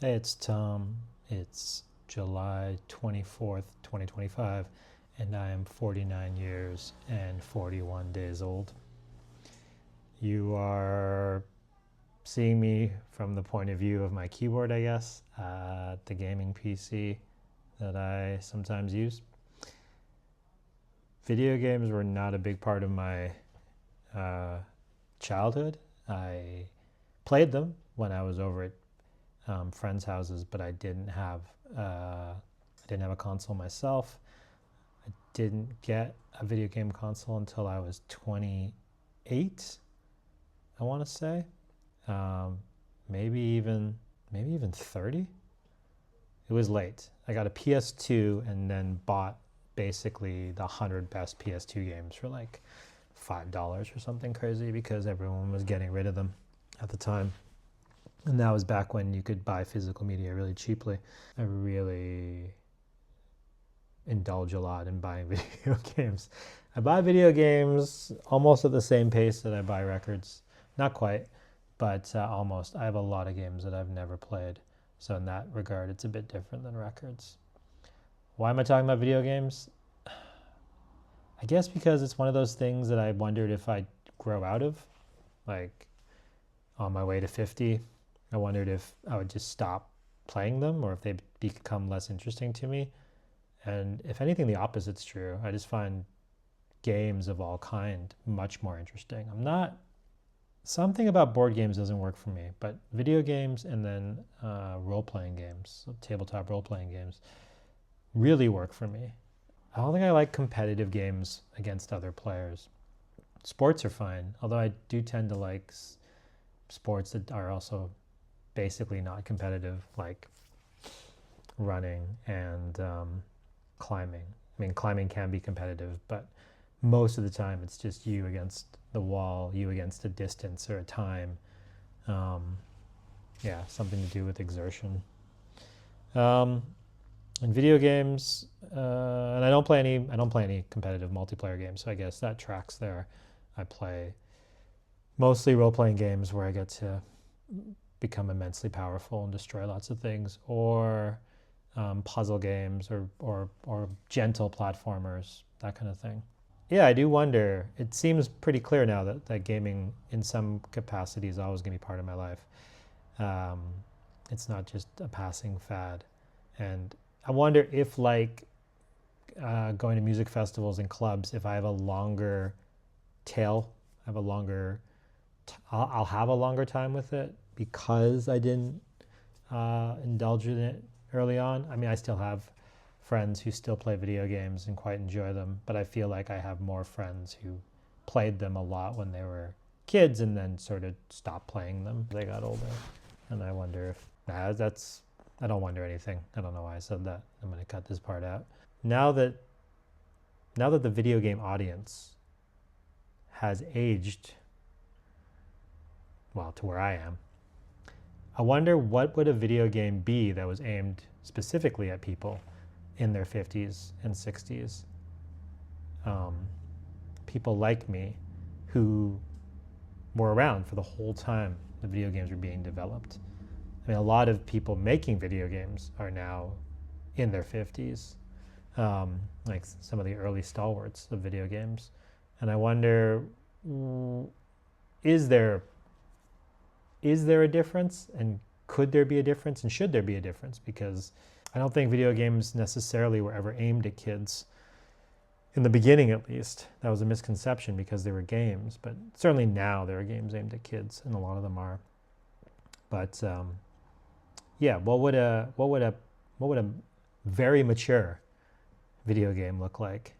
Hey, it's Tom. It's July 24th, 2025, and I am 49 years and 41 days old. You are seeing me from the point of view of my keyboard, I guess, the gaming PC that I sometimes use. Video games were not a big part of my childhood. I played them when I was over at friends' houses, but I didn't have a console myself. I didn't get a video game console until I was 28. I want to say, maybe even 30. It was late. I got a PS2 and then bought basically the 100 best PS2 games for like $5 or something crazy because everyone was getting rid of them at the time. And that was back when you could buy physical media really cheaply. I really indulge a lot in buying video games. I buy video games almost at the same pace that I buy records. Not quite, but almost. I have a lot of games that I've never played. So in that regard, it's a bit different than records. Why am I talking about video games? I guess because it's one of those things that I wondered if I'd grow out of. Like on my way to 50, I wondered if I would just stop playing them or if they'd become less interesting to me. And if anything, the opposite's true. I just find games of all kind much more interesting. Something about board games doesn't work for me, but video games and then role-playing games, so tabletop role-playing games, really work for me. I don't think I like competitive games against other players. Sports are fine, although I do tend to like sports that are also basically not competitive, like running and climbing. I mean, climbing can be competitive, but most of the time it's just you against the wall, you against a distance or a time. Something to do with exertion. In video games, and I don't play any competitive multiplayer games, so I guess that tracks there. I play mostly role-playing games where I get to become immensely powerful and destroy lots of things, or puzzle games or gentle platformers, that kind of thing. Yeah, I do wonder. It seems pretty clear now that gaming in some capacity is always going to be part of my life. It's not just a passing fad. And I wonder if like going to music festivals and clubs, if I have a longer tail, I'll have a longer time with it because I didn't indulge in it early on. I mean, I still have friends who still play video games and quite enjoy them, but I feel like I have more friends who played them a lot when they were kids and then sort of stopped playing them as they got older. And I wonder if I don't wonder anything. I don't know why I said that. I'm going to cut this part out. Now that the video game audience has aged, well, to where I am, I wonder what would a video game be that was aimed specifically at people in their 50s and 60s. People like me who were around for the whole time the video games were being developed. I mean, a lot of people making video games are now in their 50s, like some of the early stalwarts of video games. And I wonder, is there a difference? And could there be a difference? And should there be a difference? Because I don't think video games necessarily were ever aimed at kids. In the beginning, at least, that was a misconception because they were games. But certainly now there are games aimed at kids, and a lot of them are. But what would a very mature video game look like?